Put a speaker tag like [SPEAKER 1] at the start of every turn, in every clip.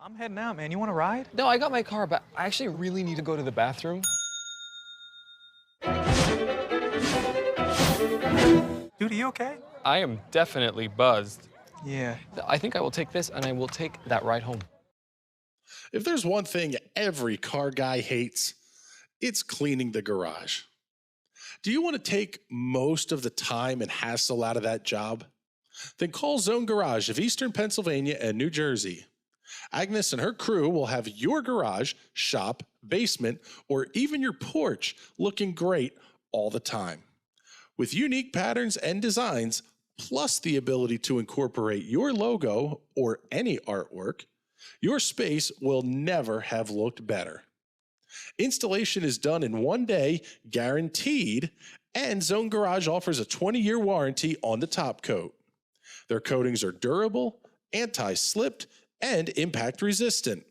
[SPEAKER 1] I'm heading out, man. You want to ride?
[SPEAKER 2] No, I got my car, but I actually really need to go to the bathroom.
[SPEAKER 1] Dude, are you okay?
[SPEAKER 2] I am definitely buzzed.
[SPEAKER 1] Yeah.
[SPEAKER 2] I think I will take this and I will take that ride home.
[SPEAKER 3] If there's one thing every car guy hates, it's cleaning the garage. Do you want to take most of the time and hassle out of that job? Then call Zone Garage of Eastern Pennsylvania and New Jersey. Agnes and her crew will have your garage, shop, basement, or even your porch looking great all the time. With unique patterns and designs, plus the ability to incorporate your logo or any artwork, your space will never have looked better. Installation is done in 1 day, guaranteed, and Zone Garage offers a 20-year warranty on the top coat. Their coatings are durable, anti-slipped, and impact resistant.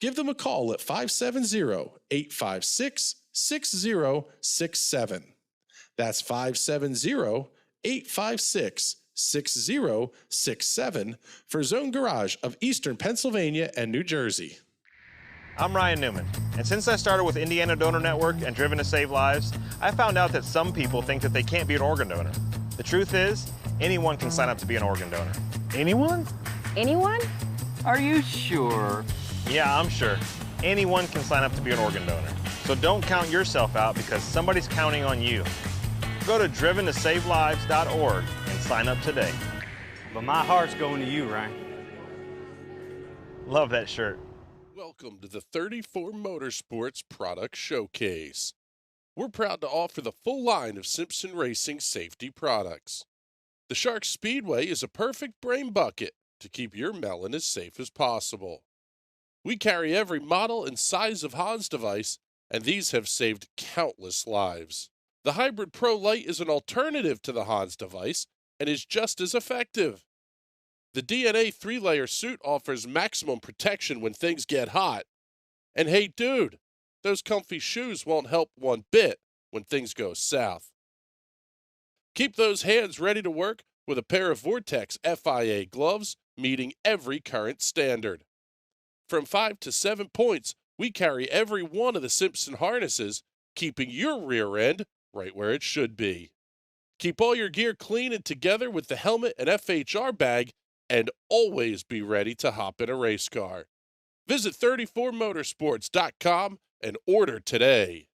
[SPEAKER 3] Give them a call at 570-856-6067. That's 570-856-6067 for Zone Garage of Eastern Pennsylvania and New Jersey.
[SPEAKER 4] I'm Ryan Newman, and since I started with Indiana Donor Network and Driven to Save Lives, I found out that some people think that they can't be an organ donor. The truth is, anyone can sign up to be an organ donor.
[SPEAKER 1] Anyone?
[SPEAKER 5] Anyone?
[SPEAKER 1] Are you sure?
[SPEAKER 4] Yeah, I'm sure. Anyone can sign up to be an organ donor. So don't count yourself out because somebody's counting on you. Go to driventosavelives.org and sign up today.
[SPEAKER 6] But my heart's going to you, Ryan.
[SPEAKER 4] Love that shirt.
[SPEAKER 3] Welcome to the 34 Motorsports Product Showcase. We're proud to offer the full line of Simpson Racing safety products. The Shark Speedway is a perfect brain bucket to keep your melon as safe as possible. We carry every model and size of Hans device, and these have saved countless lives. The Hybrid Pro Lite is an alternative to the Hans device and is just as effective. The DNA 3-layer suit offers maximum protection when things get hot. And hey dude, those comfy shoes won't help one bit when things go south. Keep those hands ready to work with a pair of Vortex FIA gloves meeting every current standard. From 5 to 7 points, we carry every one of the Simpson harnesses, keeping your rear end right where it should be. Keep all your gear clean and together with the helmet and FHR bag, and always be ready to hop in a race car. Visit 34motorsports.com and order today.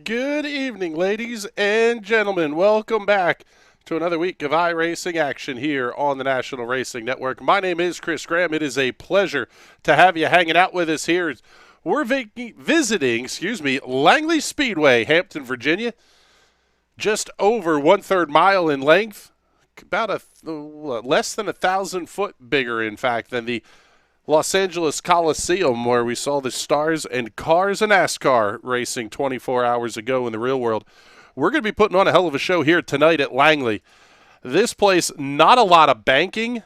[SPEAKER 3] Good evening, ladies and gentlemen. Welcome back to another week of iRacing action here on the National Racing Network. My name is Chris Graham. It is a pleasure to have you hanging out with us here. We're visiting Langley Speedway, Hampton, Virginia. Just over 1/3 mile in length, about less than 1,000 foot bigger, in fact, than the Los Angeles Coliseum, where we saw the Stars and Cars and NASCAR racing 24 hours ago in the real world. We're going to be putting on a hell of a show here tonight at Langley. This place, not a lot of banking.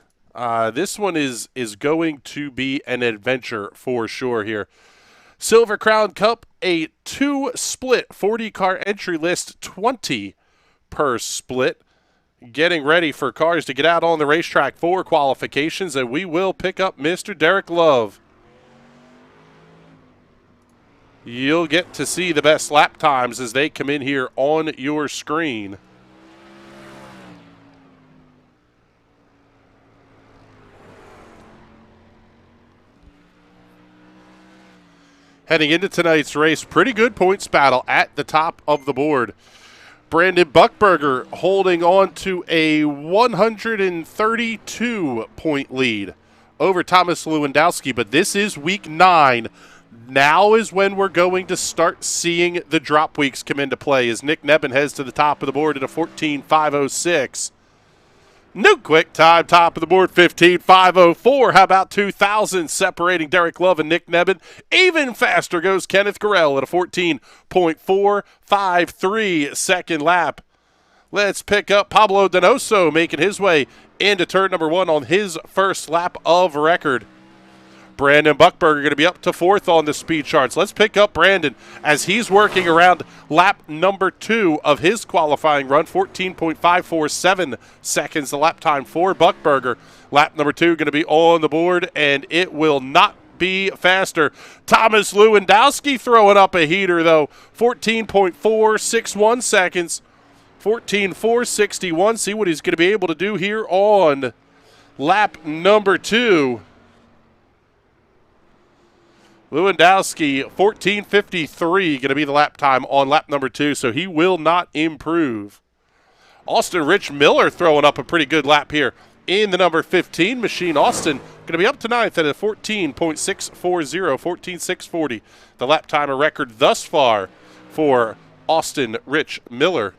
[SPEAKER 3] This one is going to be an adventure for sure here. Silver Crown Cup, a 2-split 40-car entry list, 20 per split. Getting ready for cars to get out on the racetrack for qualifications, and we will pick up Mr. Derek Love. You'll get to see the best lap times as they come in here on your screen. Heading into tonight's race, pretty good points battle at the top of the board. Brandon Buckberger holding on to a 132-point lead over Thomas Lewandowski, but this is week 9. Now is when we're going to start seeing the drop weeks come into play as Nick Nebben heads to the top of the board at a 14.506. New quick time, top of the board, 15.504. How about 2,000 separating Derek Love and Nick Nebben? Even faster goes Kenneth Garrell at a 14.453 second lap. Let's pick up Pablo Donoso making his way into turn number 1 on his first lap of record. Brandon Buckberger going to be up to 4th on the speed charts. Let's pick up Brandon as he's working around lap number 2 of his qualifying run. 14.547 seconds the lap time for Buckberger. Lap number 2 going to be on the board, and it will not be faster. Thomas Lewandowski throwing up a heater, though. 14.461 seconds. 14.461. See what he's going to be able to do here on lap number 2. Lewandowski, 14.53, going to be the lap time on lap number 2, so he will not improve. Austin Rich Miller throwing up a pretty good lap here in the number 15 machine. Austin going to be up to 9th at a 14.640, 14.640, the lap timer record thus far for Austin Rich Miller.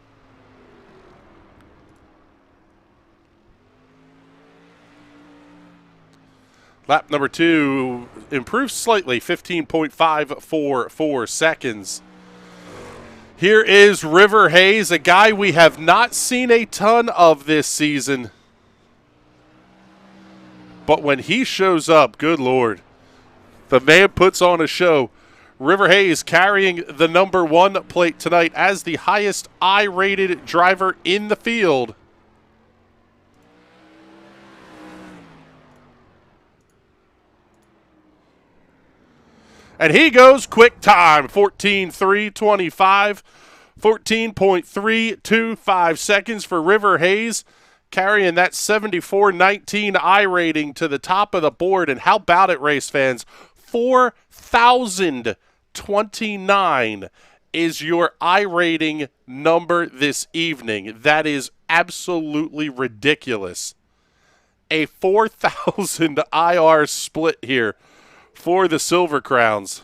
[SPEAKER 3] Lap number 2 improves slightly, 15.544 seconds. Here is River Hayes, a guy we have not seen a ton of this season. But when he shows up, good Lord, the man puts on a show. River Hayes carrying the number 1 plate tonight as the highest I-rated driver in the field. And he goes quick time, 14.325, 14.325 seconds for River Hayes, carrying that 74.19 I rating to the top of the board. And how about it, race fans? 4,029 is your I rating number this evening. That is absolutely ridiculous. A 4,000 IR split here for the Silver Crowns.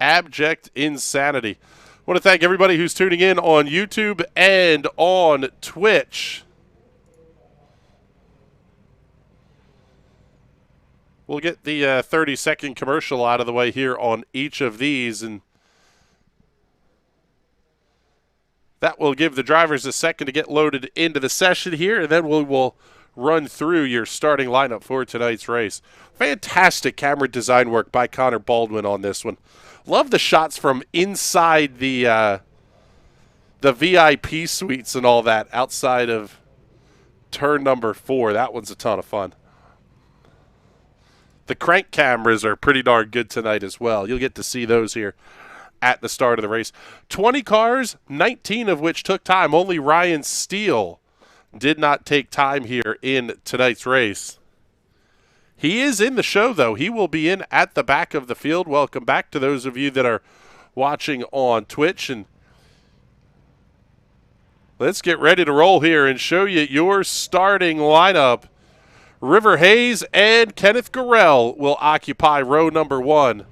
[SPEAKER 3] Abject insanity. I want to thank everybody who's tuning in on YouTube and on Twitch. We'll get the 30-second commercial out of the way here on each of these, and that will give the drivers a second to get loaded into the session here, and then we will run through your starting lineup for tonight's race. Fantastic camera design work by Connor Baldwin on this one. Love the shots from inside the VIP suites and all that outside of turn number 4. That one's a ton of fun. The crank cameras are pretty darn good tonight as well. You'll get to see those here at the start of the race. 20 cars, 19 of which took time. Only Ryan Steele did not take time here in tonight's race. He is in the show, though. He will be in at the back of the field. Welcome back to those of you that are watching on Twitch. And let's get ready to roll here and show you your starting lineup. River Hayes and Kenneth Gorell will occupy row number 1.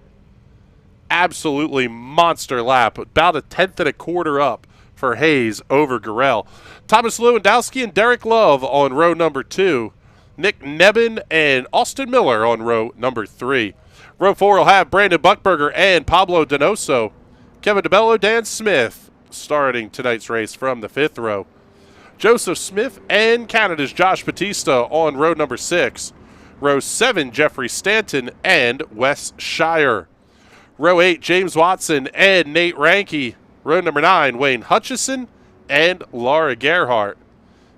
[SPEAKER 3] Absolutely monster lap. About a 10.25 up for Hayes over Gorell. Thomas Lewandowski and Derek Love on row number 2. Nick Nebben and Austin Miller on row number 3. Row 4 will have Brandon Buckberger and Pablo Donoso. Kevin DeBello, Dan Smith starting tonight's race from the 5th row. Joseph Smith and Canada's Josh Batista on row number 6. Row 7, Jeffrey Stanton and Wes Shire. Row 8, James Watson and Nate Ranke. Row number 9, Wayne Hutchison and Laura Gerhart.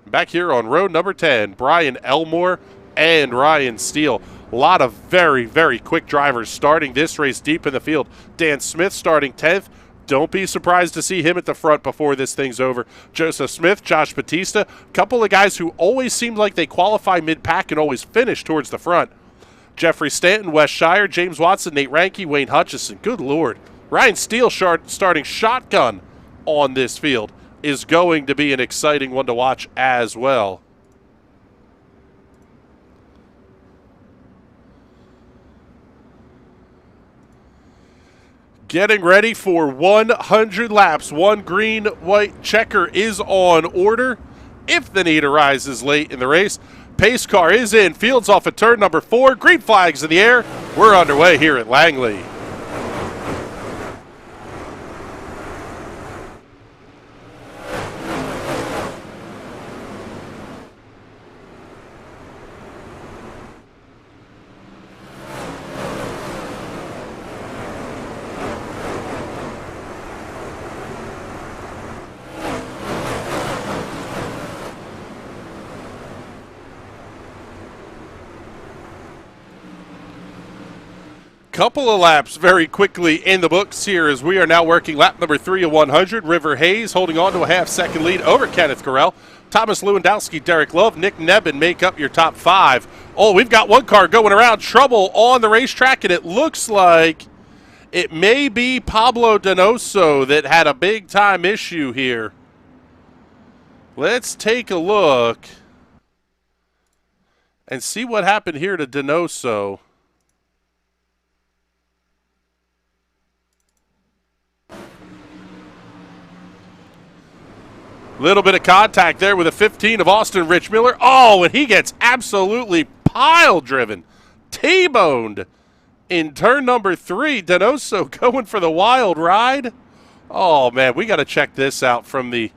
[SPEAKER 3] Back here on row number 10, Brian Elmore and Ryan Steele. A lot of very, very quick drivers starting this race deep in the field. Dan Smith starting 10th. Don't be surprised to see him at the front before this thing's over. Joseph Smith, Josh Batista, a couple of guys who always seem like they qualify mid-pack and always finish towards the front. Jeffrey Stanton, Wes Shire, James Watson, Nate Ranke, Wayne Hutchison. Good Lord. Ryan Steele starting shotgun on this field is going to be an exciting one to watch as well. Getting ready for 100 laps. One green, white checker is on order. If the need arises late in the race, pace car is in. Fields off at turn number 4. Green flags in the air. We're underway here at Langley. couple of laps very quickly in the books here as we are now working lap number 3 of 100. River Hayes holding on to a half-second lead over Kenneth Correll. Thomas Lewandowski, Derek Love, Nick Nebben make up your top 5. Oh, we've got one car going around. Trouble on the racetrack, and it looks like it may be Pablo Donoso that had a big-time issue here. Let's take a look and see what happened here to Donoso. Little bit of contact there with a 15 of Austin Rich Miller. Oh, and he gets absolutely pile-driven, T-boned in turn number 3. Donoso going for the wild ride. Oh, man, we got to check this out from the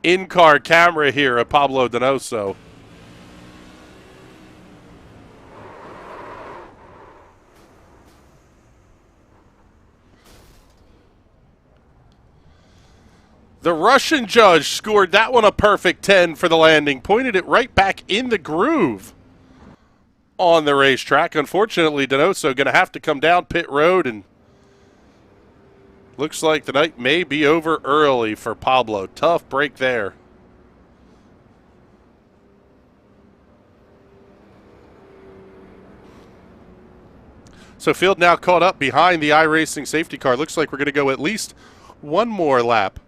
[SPEAKER 3] in-car camera here of Pablo Donoso. The Russian judge scored that one a perfect 10 for the landing, pointed it right back in the groove on the racetrack. Unfortunately, Donoso going to have to come down pit road, and looks like the night may be over early for Pablo. Tough break there. So field now caught up behind the iRacing safety car. Looks like we're going to go at least one more lap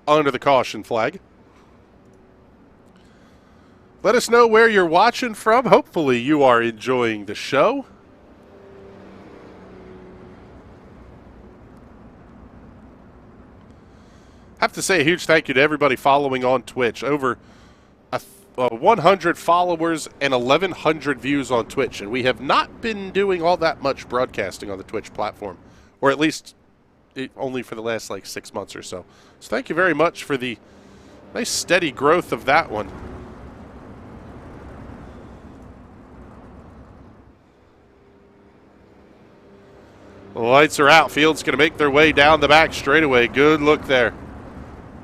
[SPEAKER 3] under the caution flag. Let us know where you're watching from. Hopefully you are enjoying the show. Have to say a huge thank you to everybody following on Twitch. Over 100 followers and 1,100 views on Twitch, and we have not been doing all that much broadcasting on the Twitch platform, or at least only for the last like 6 months or so. So thank you very much for the nice steady growth of that one. The lights are out. Field's going to make their way down the back straightaway. Good look there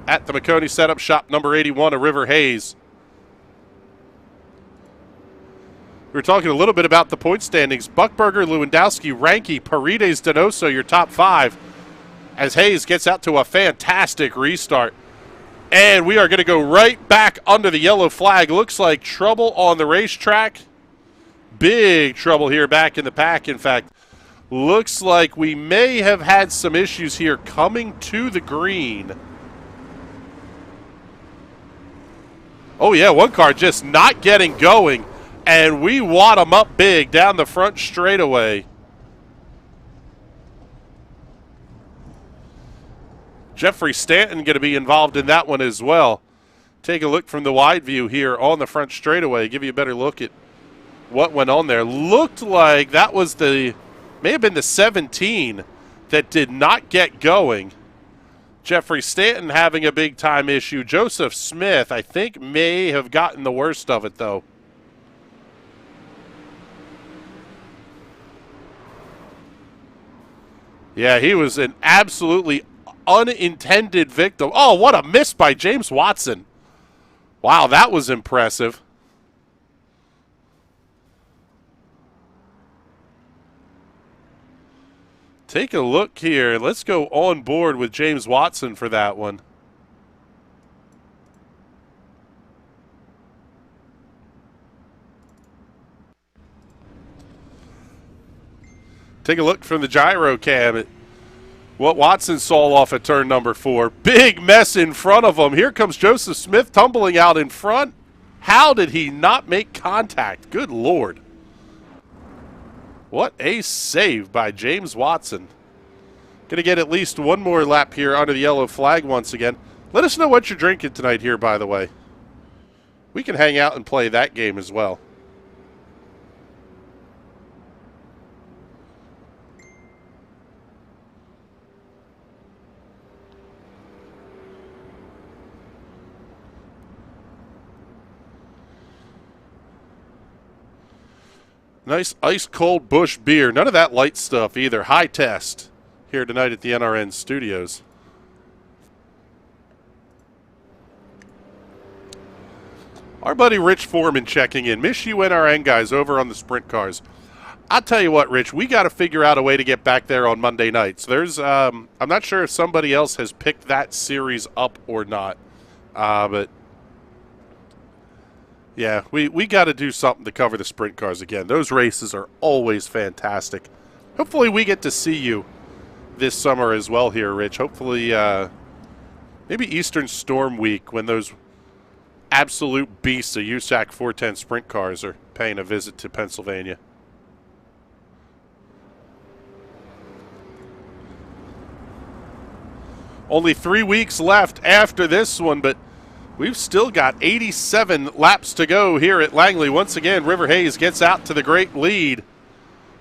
[SPEAKER 3] at the McConey setup shop, number 81 of River Hayes. We were talking a little bit about the point standings. Buckberger, Lewandowski, Ranke, Paredes, Donoso, your top 5. As Hayes gets out to a fantastic restart. And we are going to go right back under the yellow flag. Looks like trouble on the racetrack. Big trouble here back in the pack, in fact. Looks like we may have had some issues here coming to the green. Oh, yeah, one car just not getting going. And we wad them up big down the front straightaway. Jeffrey Stanton going to be involved in that one as well. Take a look from the wide view here on the front straightaway. Give you a better look at what went on there. Looked like that was may have been the 17 that did not get going. Jeffrey Stanton having a big time issue. Joseph Smith, I think, may have gotten the worst of it, though. Yeah, he was an absolutely unintended victim. Oh, what a miss by James Watson. Wow, that was impressive. Take a look here. Let's go on board with James Watson for that one. Take a look from the gyro cam at what Watson saw off at turn number 4. Big mess in front of him. Here comes Joseph Smith tumbling out in front. How did he not make contact? Good Lord. What a save by James Watson. Going to get at least one more lap here under the yellow flag once again. Let us know what you're drinking tonight here, by the way. We can hang out and play that game as well. Nice ice-cold Busch beer. None of that light stuff either. High test here tonight at the NRN studios. Our buddy Rich Foreman checking in. Miss you NRN guys over on the sprint cars. I'll tell you what, Rich, we got to figure out a way to get back there on Monday nights. There's, I'm not sure if somebody else has picked that series up or not, but yeah, we got to do something to cover the sprint cars again. Those races are always fantastic. Hopefully we get to see you this summer as well here, Rich. Hopefully, maybe Eastern Storm Week when those absolute beasts of USAC 410 sprint cars are paying a visit to Pennsylvania. Only 3 weeks left after this one, but we've still got 87 laps to go here at Langley. Once again, River Hayes gets out to the great lead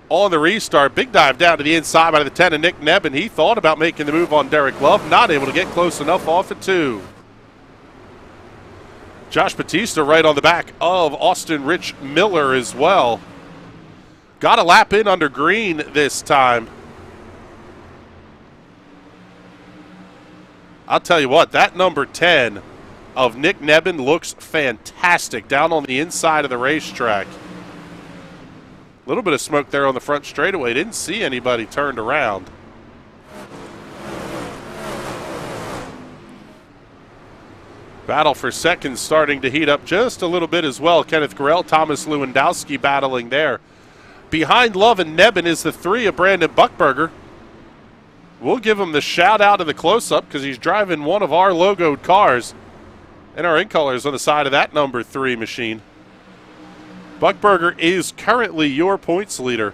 [SPEAKER 3] on the restart. Big dive down to the inside by the 10 of Nick Nebbin. He thought about making the move on Derek Love, not able to get close enough off at 2. Josh Batista right on the back of Austin Rich Miller as well. Got a lap in under green this time. I'll tell you what, that number 10 of Nick Nebbin looks fantastic down on the inside of the racetrack. A little bit of smoke there on the front straightaway. Didn't see anybody turned around. Battle for second starting to heat up just a little bit as well. Kenneth Gorell, Thomas Lewandowski battling there. Behind Love and Nebbin is the 3 of Brandon Buckberger. We'll give him the shout out in the close-up because he's driving one of our logoed cars. And our in-colors on the side of that number 3 machine. Buckberger is currently your points leader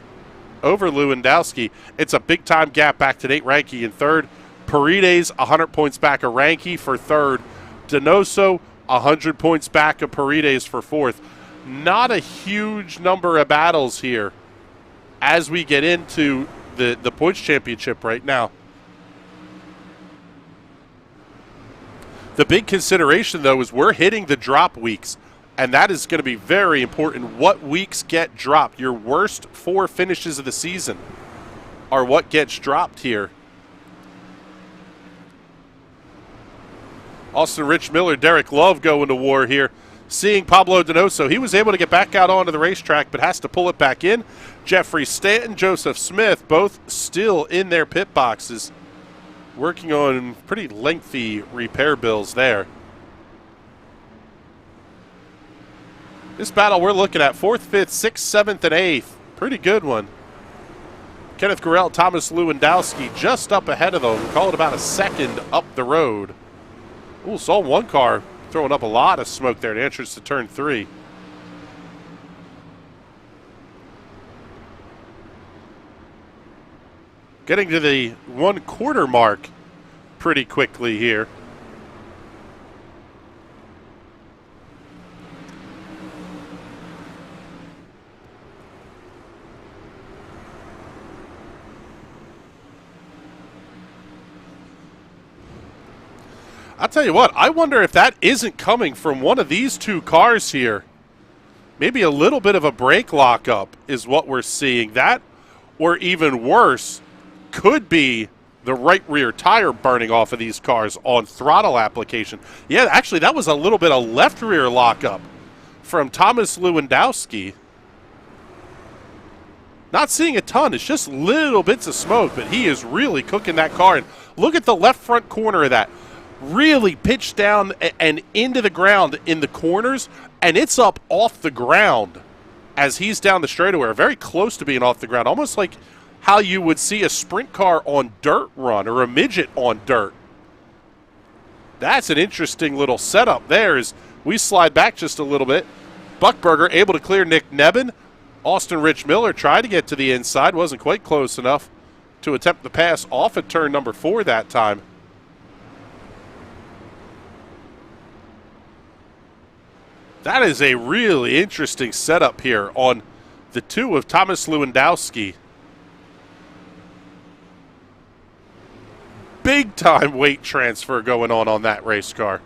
[SPEAKER 3] over Lewandowski. It's a big-time gap back to Nate Ranke in third. Paredes 100 points back of Ranke for third. Donoso 100 points back of Paredes for fourth. Not a huge number of battles here as we get into the points championship right now. The big consideration, though, is we're hitting the drop weeks, and that is going to be very important. What weeks get dropped? Your worst 4 finishes of the season are what gets dropped here. Austin Rich Miller, Derek Love going to war here. Seeing Pablo Donoso, he was able to get back out onto the racetrack, but has to pull it back in. Jeffrey Stanton, Joseph Smith, both still in their pit boxes, working on pretty lengthy repair bills there. This battle we're looking at 4th, 5th, 6th, 7th, and 8th. Pretty good one. Kenneth Gorell, Thomas Lewandowski just up ahead of them. Call it about a second up the road. Ooh, saw one car throwing up a lot of smoke there at entrance to turn 3. Getting to the 1/4 mark pretty quickly here. I'll tell you what, I wonder if that isn't coming from one of these 2 cars here. Maybe a little bit of a brake lockup is what we're seeing. That, or even worse, could be the right rear tire burning off of these cars on throttle application. Yeah, actually, that was a little bit of left rear lockup from Thomas Lewandowski. Not seeing a ton. It's just little bits of smoke, but he is really cooking that car. And look at the left front corner of that. Really pitched down and into the ground in the corners, and it's up off the ground as he's down the straightaway, very close to being off the ground, almost like how you would see a sprint car on dirt run or a midget on dirt. That's an interesting little setup there as we slide back just a little bit. Buckberger able to clear Nick Nebbin. Austin Rich Miller tried to get to the inside, wasn't quite close enough to attempt the pass off at turn number 4 that time. That is a really interesting setup here on the 2 of Thomas Lewandowski. Big time weight transfer going on that race car.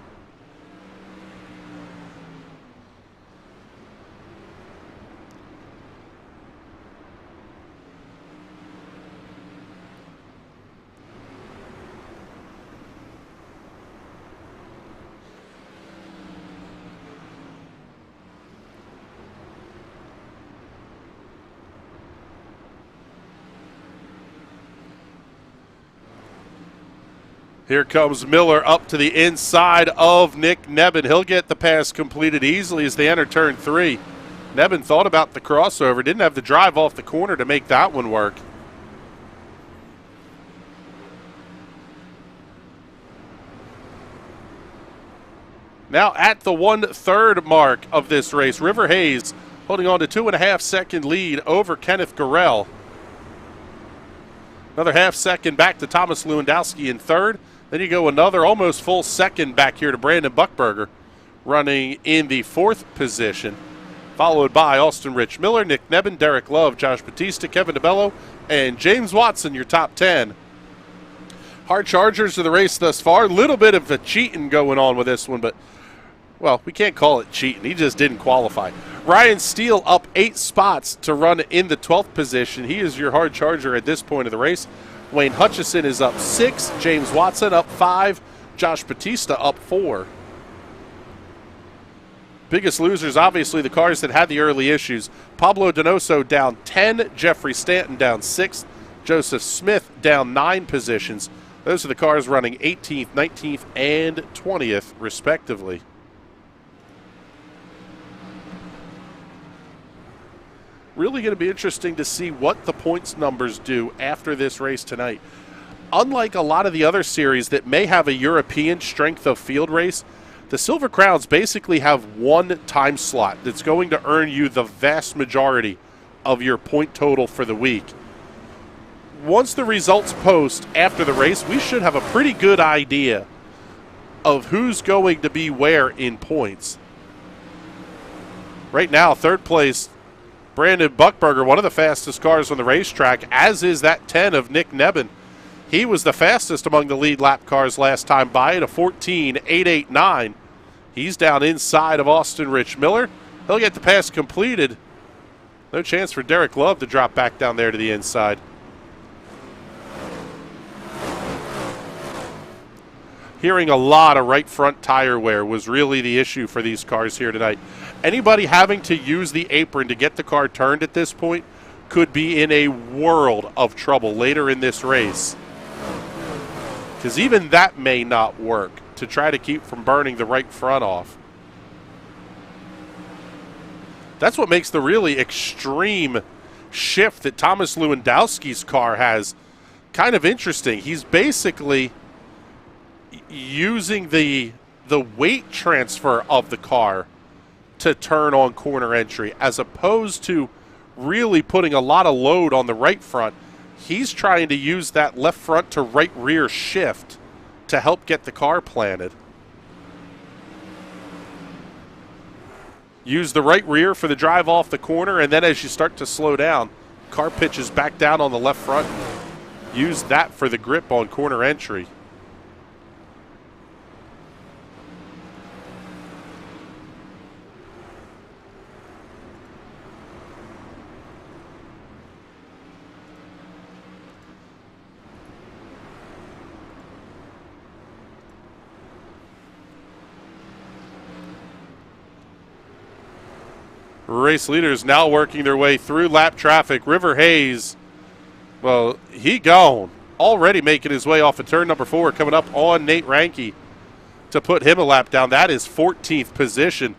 [SPEAKER 3] Here comes Miller up to the inside of Nick Nebben. He'll get the pass completed easily as they enter turn 3. Nebben thought about the crossover, didn't have the drive off the corner to make that one work. Now at the 1/3 mark of this race, River Hayes holding on to 2.5-second lead over Kenneth Gurrell. Another half-second back to Thomas Lewandowski in 3rd. Then you go another almost full second back here to Brandon Buckberger, running in the 4th position, followed by Austin Rich Miller, Nick Nebben, Derek Love, Josh Batista, Kevin DeBello, and James Watson, your top 10. Hard chargers of the race thus far. A little bit of a cheating going on with this one, but, well, we can't call it cheating. He just didn't qualify. Ryan Steele up 8 spots to run in the 12th position. He is your hard charger at this point of the race. Wayne Hutchison is up 6. James Watson up 5. Josh Batista up 4. Biggest losers, obviously, the cars that had the early issues. Pablo Donoso down 10. Jeffrey Stanton down 6. Joseph Smith down 9 positions. Those are the cars running 18th, 19th, and 20th, respectively. Really going to be interesting to see what the points numbers do after this race tonight. Unlike a lot of the other series that may have a European strength of field race, the Silver Crowns basically have one time slot that's going to earn you the vast majority of your point total for the week. Once the results post after the race, we should have a pretty good idea of who's going to be where in points. Right now, 3rd place, Brandon Buckberger, one of the fastest cars on the racetrack, as is that 10 of Nick Nebben. He was the fastest among the lead lap cars last time by at a 14.889. He's down inside of Austin Rich Miller. He'll get the pass completed. No chance for Derek Love to drop back down there to the inside. Hearing a lot of right front tire wear was really the issue for these cars here tonight. Anybody having to use the apron to get the car turned at this point could be in a world of trouble later in this race, because even that may not work to try to keep from burning the right front off. That's what makes the really extreme shift that Thomas Lewandowski's car has kind of interesting. He's basically using the weight transfer of the car to turn on corner entry, as opposed to really putting a lot of load on the right front. He's trying to use that left front to right rear shift to help get the car planted. Use the right rear for the drive off the corner, and then as you start to slow down, car pitches back down on the left front. Use that for the grip on corner entry. Race leaders now working their way through lap traffic. River Hayes, well, he gone. Already making his way off of turn number 4, coming up on Nate Ranke to put him a lap down. That is 14th position.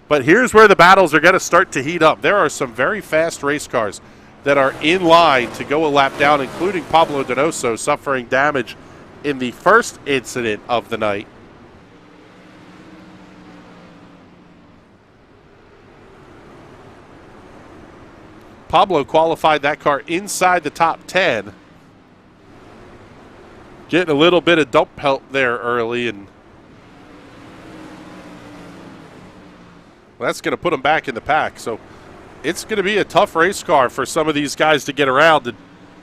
[SPEAKER 3] But here's where the battles are going to start to heat up. There are some very fast race cars that are in line to go a lap down, including Pablo Donoso suffering damage in the first incident of the night. Pablo qualified that car inside the top 10. Getting a little bit of dump help there early, and well, that's going to put him back in the pack. So it's going to be a tough race car for some of these guys to get around. And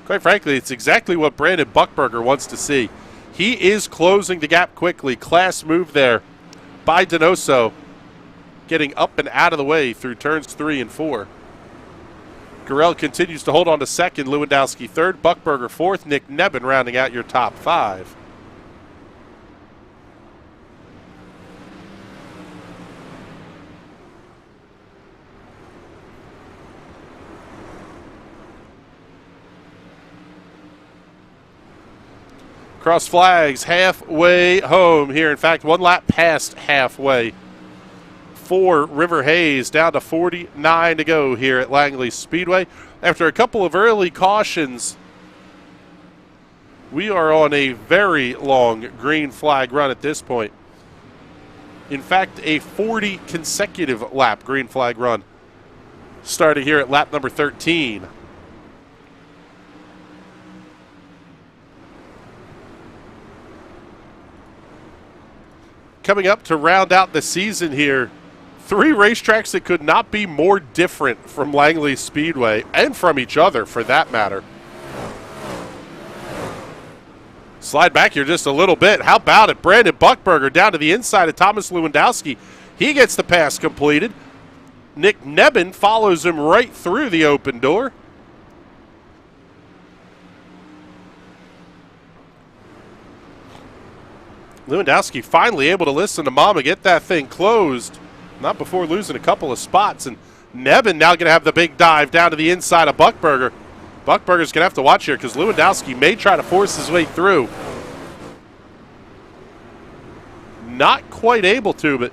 [SPEAKER 3] quite frankly, it's exactly what Brandon Buckberger wants to see. He is closing the gap quickly. Class move there by Donoso, getting up and out of the way through turns 3 and 4. Gurrell continues to hold on to 2nd, Lewandowski 3rd, Buckberger 4th, Nick Nebben rounding out your top 5. Cross flags halfway home here. In fact, one lap past halfway for River Hayes, down to 49 to go here at Langley Speedway. After a couple of early cautions, we are on a very long green flag run at this point. In fact, a 40 consecutive lap green flag run starting here at lap number 13. Coming up to round out the season here, 3 racetracks that could not be more different from Langley Speedway, and from each other for that matter. Slide back here just a little bit. How about it? Brandon Buckberger down to the inside of Thomas Lewandowski. He gets the pass completed. Nick Nebben follows him right through the open door. Lewandowski finally able to listen to Mama, get that thing closed. Not before losing a couple of spots. And Nebben now going to have the big dive down to the inside of Buckberger. Buckberger's going to have to watch here because Lewandowski may try to force his way through. Not quite able to, but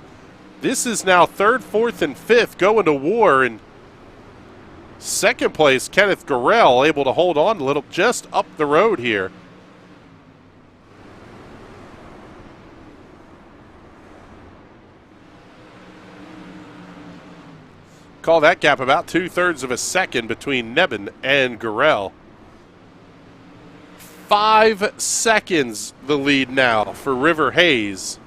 [SPEAKER 3] this is now 3rd, 4th, and 5th going to war. And second place, Kenneth Gorell, able to hold on a little just up the road here. Call that gap about 2/3 of a second between Nebben and Gorell. 5 seconds the lead now for River Hayes.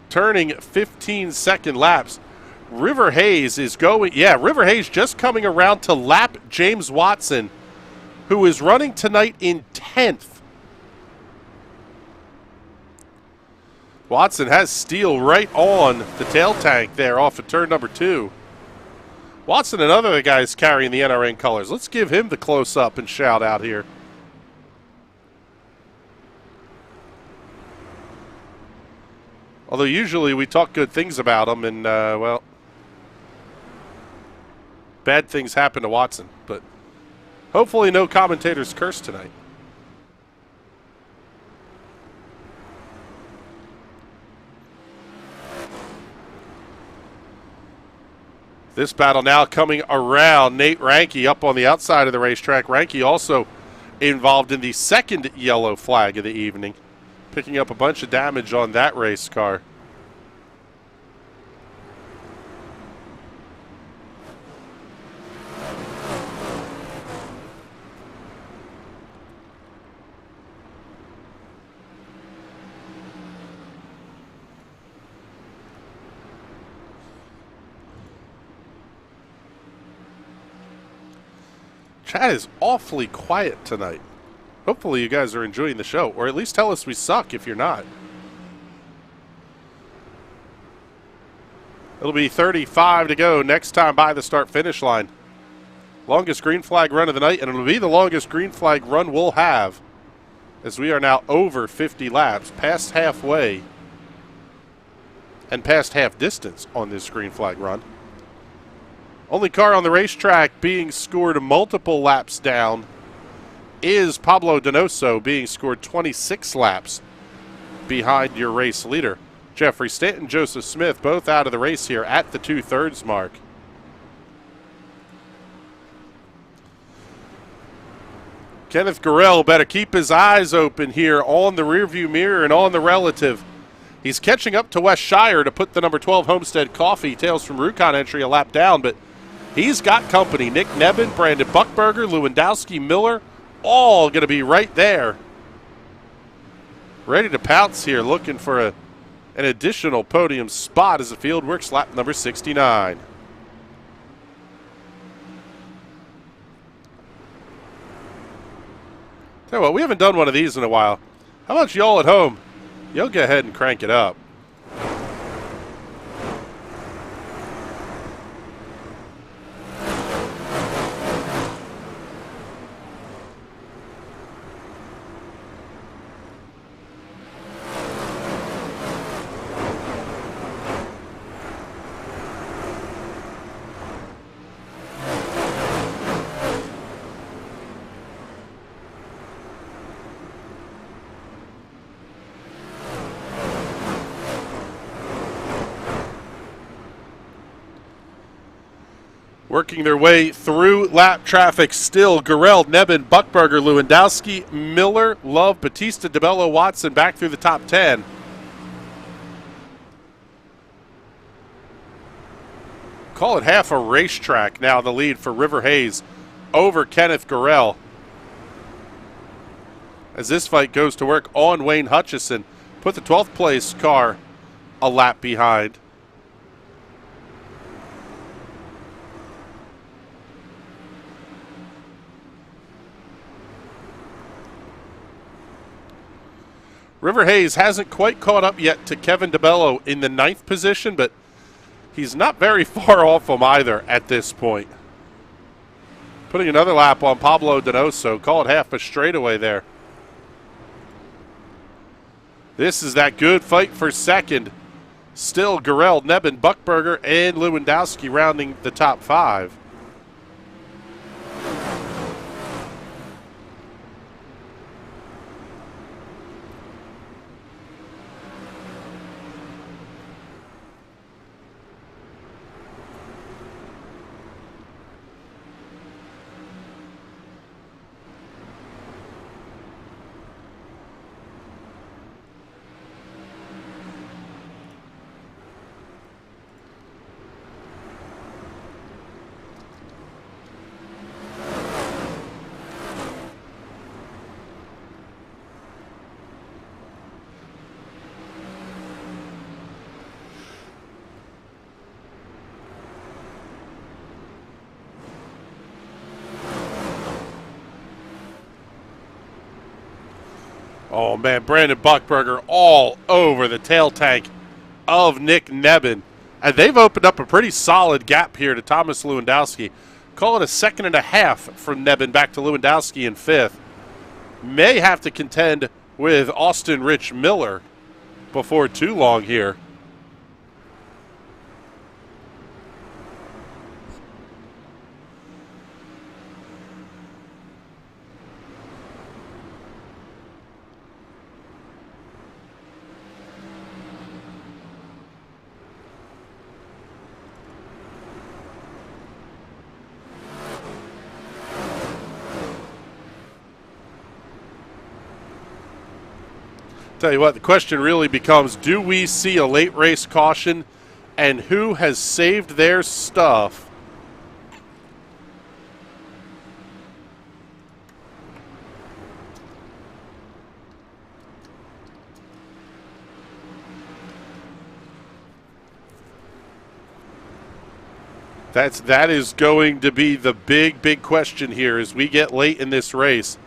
[SPEAKER 3] Turning 15-second laps. River Hayes is going, River Hayes just coming around to lap James Watson, who is running tonight in 10th. Watson has steel right on the tail tank there off of turn number 2. Watson, another of the guys carrying the NRN colors. Let's give him the close-up and shout out here. Although usually we talk good things about him, and, well, bad things happen to Watson. But hopefully no commentators curse tonight. This battle now coming around. Nate Ranke up on the outside of the racetrack. Ranke also involved in the second yellow flag of the evening, picking up a bunch of damage on that race car. Chat is awfully quiet tonight. Hopefully you guys are enjoying the show, or at least tell us we suck if you're not. It'll be 35 to go next time by the start-finish line. Longest green flag run of the night, and it'll be the longest green flag run we'll have, as we are now over 50 laps, past halfway, and past half distance on this green flag run. Only car on the racetrack being scored multiple laps down is Pablo Donoso, being scored 26 laps behind your race leader. Jeffrey Stanton, Joseph Smith, both out of the race here at the 2/3 mark. Kenneth Gorell better keep his eyes open here on the rearview mirror and on the relative. He's catching up to Wes Shire to put the number 12 Homestead Coffee Tales from Rubicon entry a lap down, but he's got company. Nick Nebben, Brandon Buckberger, Lewandowski, Miller, all going to be right there. Ready to pounce here, looking for an additional podium spot as the field works lap number 69. Tell you what, we haven't done one of these in a while. How about y'all at home? You'll go ahead and crank it up. Working their way through lap traffic still. Gurrell, Nebben, Buckberger, Lewandowski, Miller, Love, Batista, DeBello, Watson back through the top 10. Call it half a racetrack now, the lead for River Hayes over Kenneth Gurrell. As this fight goes to work on Wayne Hutchison, put the 12th place car a lap behind. River Hayes hasn't quite caught up yet to Kevin DeBello in the 9th position, but he's not very far off him either at this point. Putting another lap on Pablo Donoso. Call it half a straightaway there. This is that good fight for second. Still Gurrell, Nebben, Buckberger, and Lewandowski rounding the top 5. Oh, man, Brandon Buckberger all over the tail tank of Nick Nebben. And they've opened up a pretty solid gap here to Thomas Lewandowski. Call it a second and a half from Nebben back to Lewandowski in 5th. May have to contend with Austin Rich Miller before too long here. Tell you what, the question really becomes, do we see a late race caution, and who has saved their stuff? That is going to be the big question here as we get late in this race.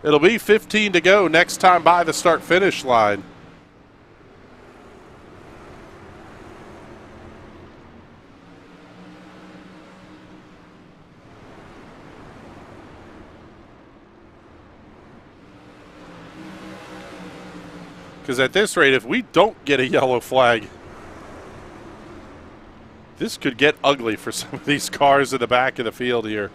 [SPEAKER 3] It'll be 15 to go next time by the start-finish line. Because at this rate, if we don't get a yellow flag, this could get ugly for some of these cars in the back of the field here.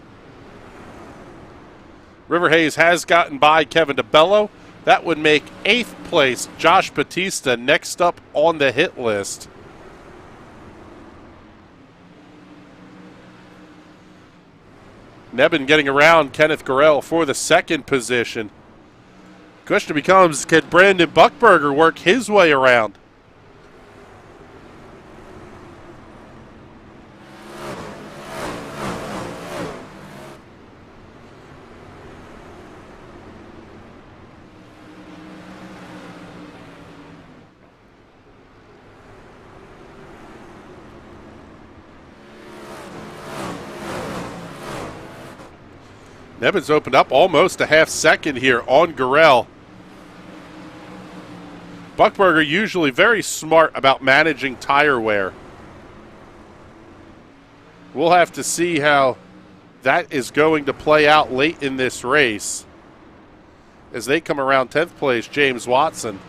[SPEAKER 3] River Hayes has gotten by Kevin DeBello. That would make 8th place Josh Batista next up on the hit list. Nebben getting around Kenneth Gurrell for the 2nd position. Question becomes, can Brandon Buckberger work his way around? Nebben's opened up almost a half second here on Gurrell. Buckberger usually very smart about managing tire wear. We'll have to see how that is going to play out late in this race. As they come around 10th place, James Watson.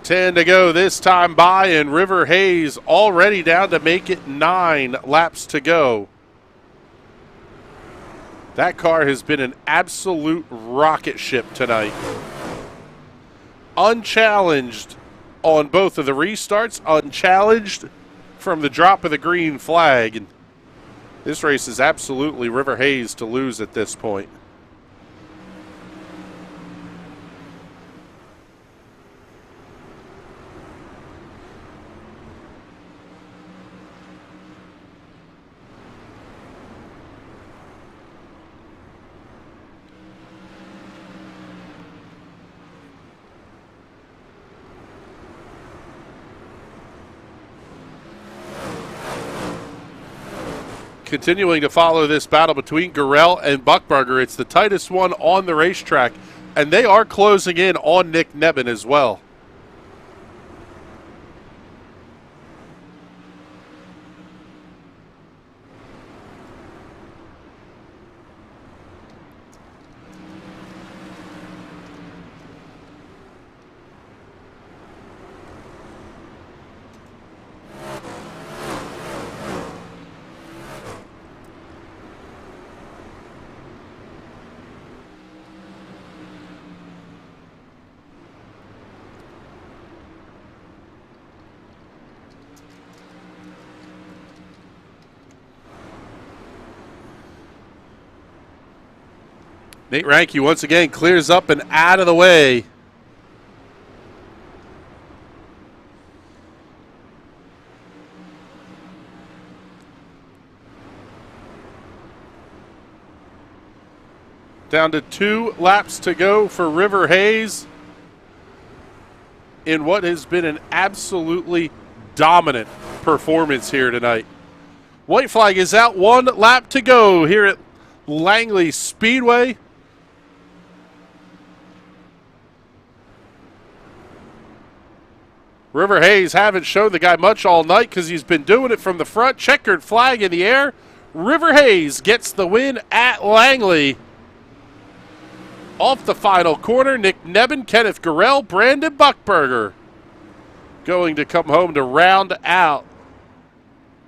[SPEAKER 3] 10 to go this time by, and River Hayes already down to make it 9 laps to go. That car has been an absolute rocket ship tonight. Unchallenged on both of the restarts, unchallenged from the drop of the green flag. And this race is absolutely River Hayes to lose at this point. Continuing to follow this battle between Gurrell and Buckberger. It's the tightest one on the racetrack, and they are closing in on Nick Nebben as well. Nate Ranke once again clears up and out of the way. Down to 2 laps to go for River Hayes in what has been an absolutely dominant performance here tonight. White flag is out, 1 lap to go here at Langley Speedway. River Hayes haven't shown the guy much all night because he's been doing it from the front. Checkered flag in the air. River Hayes gets the win at Langley. Off the final corner, Nick Nebben, Kenneth Gurrell, Brandon Buckberger going to come home to round out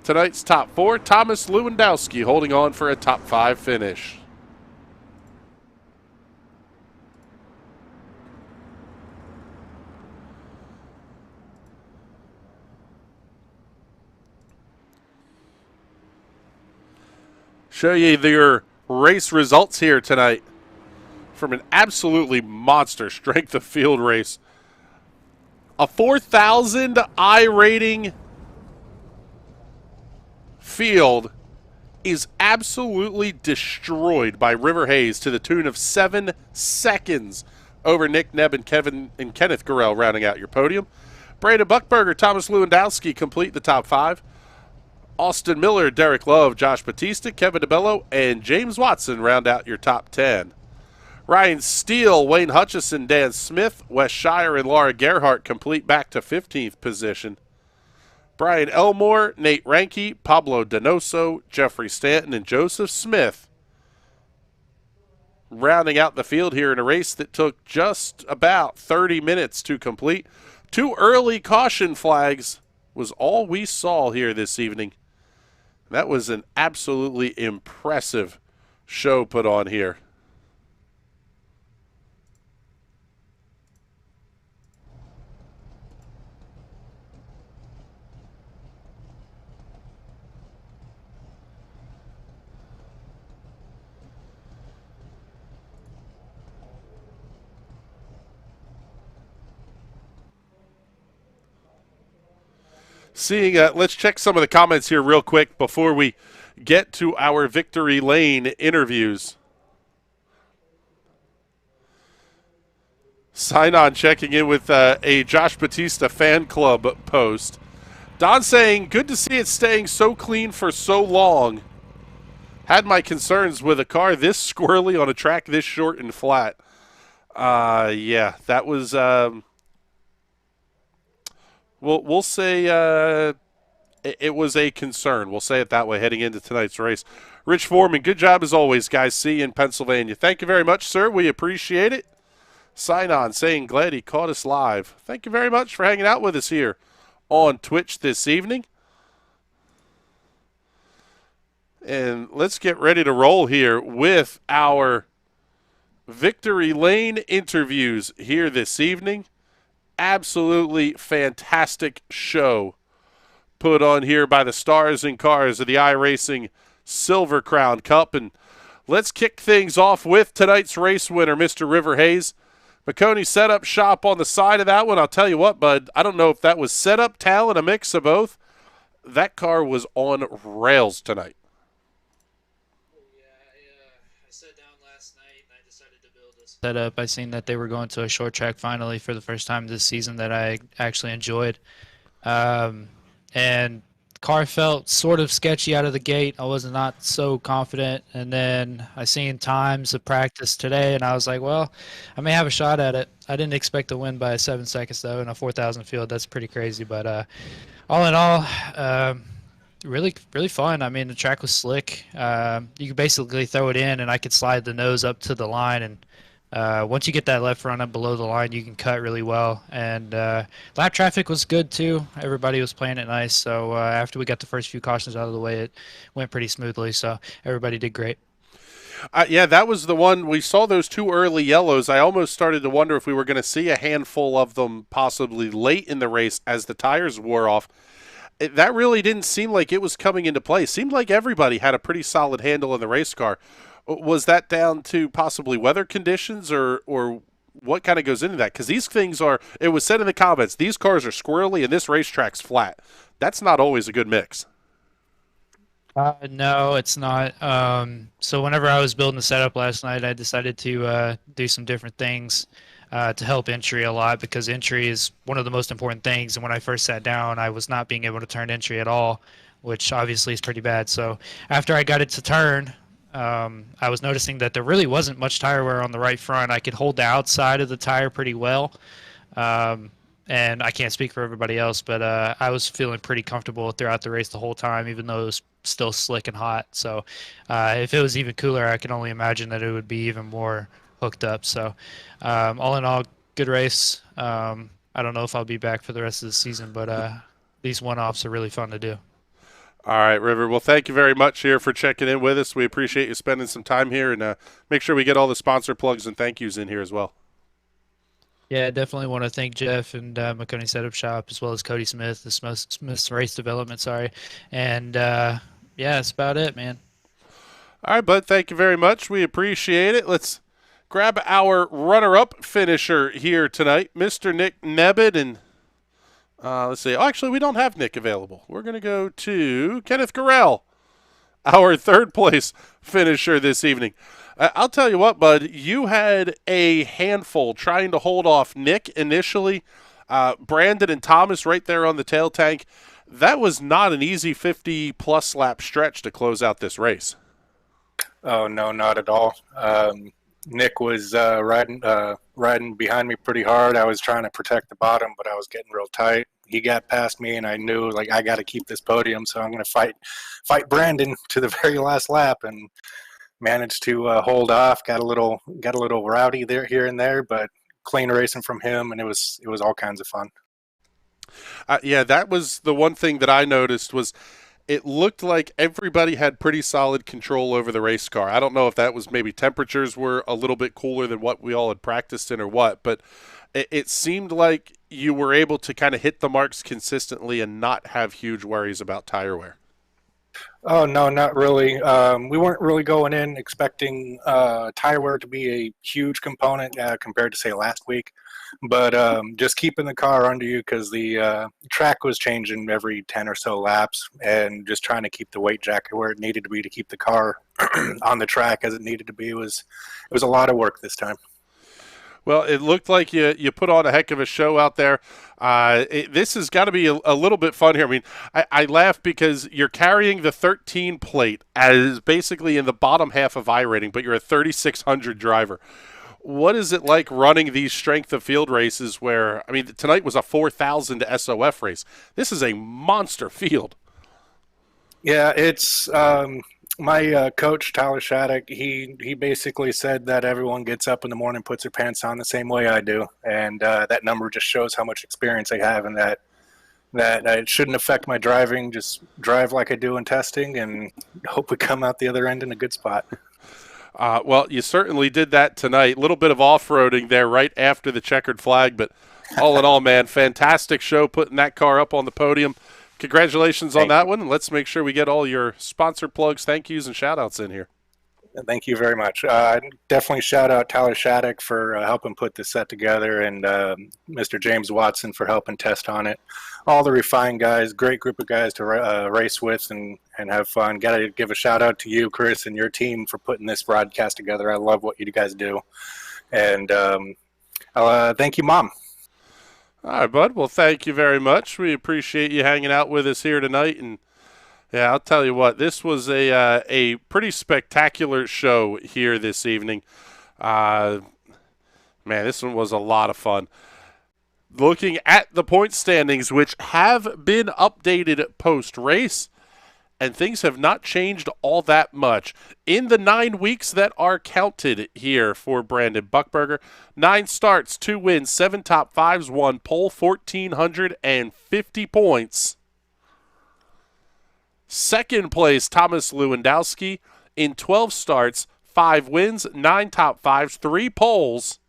[SPEAKER 3] tonight's top 4. Thomas Lewandowski holding on for a top 5 finish. Show you your race results here tonight from an absolutely monster strength of field race. A 4,000 iRating field is absolutely destroyed by River Hayes to the tune of 7 seconds over Nick Nebb and Kenneth Gurrell rounding out your podium. Brandon Buckberger, Thomas Lewandowski complete the top 5. Austin Miller, Derek Love, Josh Batista, Kevin DeBello, and James Watson round out your top 10. Ryan Steele, Wayne Hutchison, Dan Smith, Wes Shire, and Laura Gerhart complete back to 15th position. Brian Elmore, Nate Ranke, Pablo Donoso, Jeffrey Stanton, and Joseph Smith rounding out the field here in a race that took just about 30 minutes to complete. 2 early caution flags was all we saw here this evening. That was an absolutely impressive show put on here. Let's check some of the comments here real quick before we get to our Victory Lane interviews. Sign on checking in with a Josh Batista fan club post. Don saying, good to see it staying so clean for so long. Had my concerns with a car this squirrely on a track this short and flat. Yeah, that was... We'll say it was a concern. We'll say it that way heading into tonight's race. Rich Foreman, good job as always, guys. See you in Pennsylvania. Thank you very much, sir. We appreciate it. Sign on saying glad he caught us live. Thank you very much for hanging out with us here on Twitch this evening. And let's get ready to roll here with our Victory Lane interviews here this evening. absolutely fantastic show put on here by the stars and cars of the iRacing Silver Crown Cup. And let's kick things off with tonight's race winner, Mr. River Hayes. McConey set up shop on the side of that one. I'll tell you what, bud, I don't know if that was setup, talent, a mix of both. That car was on rails tonight.
[SPEAKER 5] I sat down last night and I decided to build a setup. I seen that they were going to a short track finally for the first time this season that I actually enjoyed. And the car felt sort of sketchy out of the gate. I was not so confident. And then I seen times of practice today and I was like, well, I may have a shot at it. I didn't expect to win by 7 seconds though in a 4,000 field. That's pretty crazy. But all in all, really fun. I mean, the track was slick. You could basically throw it in, and I could slide the nose up to the line. And once you get that left front up below the line, you can cut really well. And lap traffic was good too. Everybody was playing it nice. So after we got the first few cautions out of the way, it went pretty smoothly. So everybody did great.
[SPEAKER 3] Yeah, that was the one. We saw those two early yellows. I almost started to wonder if we were going to see a handful of them possibly late in the race as the tires wore off. That really didn't seem like it was coming into play. It seemed like everybody had a pretty solid handle in the race car. Was that down to possibly weather conditions or what kind of goes into that? Because these things are, it was said in the comments, these cars are squirrely and this racetrack's flat. That's not always a good mix.
[SPEAKER 5] No, it's not. So whenever I was building the setup last night, I decided to do some different things to help entry a lot because entry is one of the most important things. And when I first sat down, I was not being able to turn entry at all, which obviously is pretty bad. So after I got it to turn, I was noticing that there really wasn't much tire wear on the right front. I could hold the outside of the tire pretty well. And I can't speak for everybody else, but I was feeling pretty comfortable throughout the race the whole time, even though it was still slick and hot. So if it was even cooler, I can only imagine that it would be even more hooked up. So all in all, good race. I don't know if I'll be back for the rest of the season, but these one-offs are really fun to do.
[SPEAKER 3] All right, River. Well, thank you very much here for checking in with us. We appreciate you spending some time here, and make sure we get all the sponsor plugs and thank yous in here as well.
[SPEAKER 5] Yeah, definitely want to thank Jeff and McConey Setup Shop, as well as Cody Smith, the Smith's Race Development, And, yeah, that's about it, man.
[SPEAKER 3] All right, bud. Thank you very much. We appreciate it. Let's grab our runner-up finisher here tonight, Mr. Nick Nebbit. And let's see. Oh, actually, we don't have Nick available. We're going to go to Kenneth Garrell, our third-place finisher this evening. I'll tell you what, bud, you had a handful trying to hold off Nick initially. Brandon and Thomas right there on the tail tank. That was not an easy 50-plus lap stretch to close out this race.
[SPEAKER 7] Oh, no, not at all. Nick was riding behind me pretty hard. I was trying to protect the bottom, but I was getting real tight. He got past me, and I knew, like, I got to keep this podium, so I'm going to fight Brandon to the very last lap, and managed to hold off. Got a little rowdy there, here and there, but clean racing from him, and it was all kinds of fun.
[SPEAKER 3] Yeah, that was the one thing that I noticed was it looked like everybody had pretty solid control over the race car. I don't know if that was maybe temperatures were a little bit cooler than what we all had practiced in or what, but it seemed like you were able to kind of hit the marks consistently and not have huge worries about tire wear.
[SPEAKER 7] Oh, no, not really. We weren't really going in expecting tire wear to be a huge component compared to, say, last week. But just keeping the car under you because the track was changing every 10 or so laps, and just trying to keep the weight jacket where it needed to be to keep the car on the track as it needed to be it was a lot of work this time.
[SPEAKER 3] Well, it looked like you put on a heck of a show out there. This has got to be a little bit fun here. I mean, I laugh because you're carrying the 13 plate as basically in the bottom half of iRating, but you're a 3,600 driver. What is it like running these strength of field races where, I mean, tonight was a 4,000 SOF race. This is a monster field.
[SPEAKER 7] Yeah, it's my coach, Tyler Shattuck, he basically said that everyone gets up in the morning, puts their pants on the same way I do. And that number just shows how much experience I have, and that it shouldn't affect my driving. Just drive like I do in testing and hope we come out the other end in a good spot.
[SPEAKER 3] Well, you certainly did that tonight. A little bit of off-roading there right after the checkered flag, but All in all, man, fantastic show putting that car up on the podium. Congratulations on that one. And let's make sure we get all your sponsor plugs, thank yous, and shout-outs in here.
[SPEAKER 7] Thank you very much. Definitely shout out Tyler Shattuck for helping put this set together, and Mr. James Watson for helping test on it. All the refined guys, great group of guys to race with and have fun. Got to give a shout out to you, Chris, and your team for putting this broadcast together. I love what you guys do. And thank you, Mom.
[SPEAKER 3] All right, bud. Well, thank you very much. We appreciate you hanging out with us here tonight. And, yeah, I'll tell you what, this was a pretty spectacular show here this evening. Man, this one was a lot of fun. Looking at the point standings, which have been updated post-race, and things have not changed all that much. In the 9 weeks that are counted here for Brandon Buckberger, 9 starts, 2 wins, 7 top fives, 1 pole, 1,450 points. Second place, Thomas Lewandowski, in 12 starts, 5 wins, 9 top fives, 3 poles,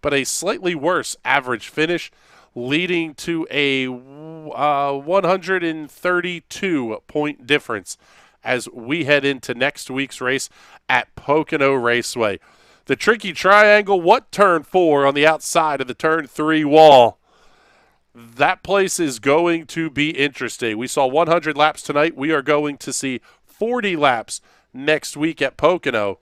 [SPEAKER 3] but a slightly worse average finish, leading to a 132-point difference as we head into next week's race at Pocono Raceway. The tricky triangle, what turn 4 on the outside of the turn 3 wall? That place is going to be interesting. We saw 100 laps tonight. We are going to see 40 laps next week at Pocono.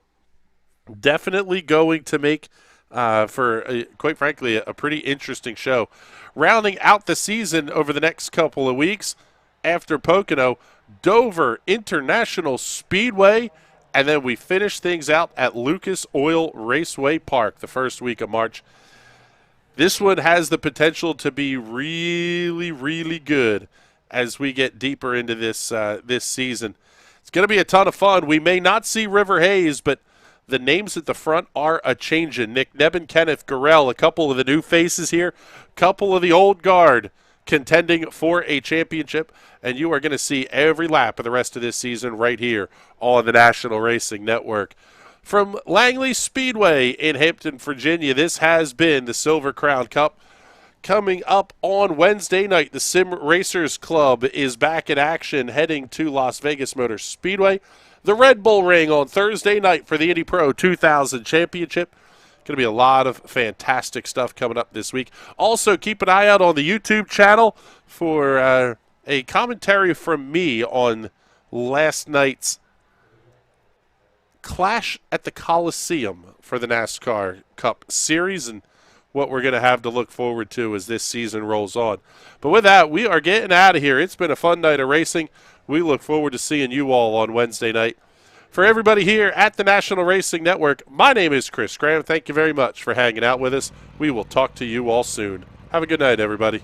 [SPEAKER 3] Definitely going to make quite frankly, a pretty interesting show. Rounding out the season over the next couple of weeks after Pocono, Dover International Speedway, and then we finish things out at Lucas Oil Raceway Park the first week of March. This one has the potential to be really, really good as we get deeper into this season. It's going to be a ton of fun. We may not see River Hayes, but the names at the front are a-changin'. Nick Nebben, Kenneth Gurrell, a couple of the new faces here, couple of the old guard contending for a championship, and you are going to see every lap of the rest of this season right here on the National Racing Network. From Langley Speedway in Hampton, Virginia, this has been the Silver Crown Cup. Coming up on Wednesday night, the Sim Racers Club is back in action heading to Las Vegas Motor Speedway. The Red Bull Ring on Thursday night for the Indy Pro 2000 Championship. Going to be a lot of fantastic stuff coming up this week. Also, keep an eye out on the YouTube channel for a commentary from me on last night's Clash at the Coliseum for the NASCAR Cup Series and what we're going to have to look forward to as this season rolls on. But with that, we are getting out of here. It's been a fun night of racing. We look forward to seeing you all on Wednesday night. For everybody here at the National Racing Network, my name is Chris Graham. Thank you very much for hanging out with us. We will talk to you all soon. Have a good night, everybody.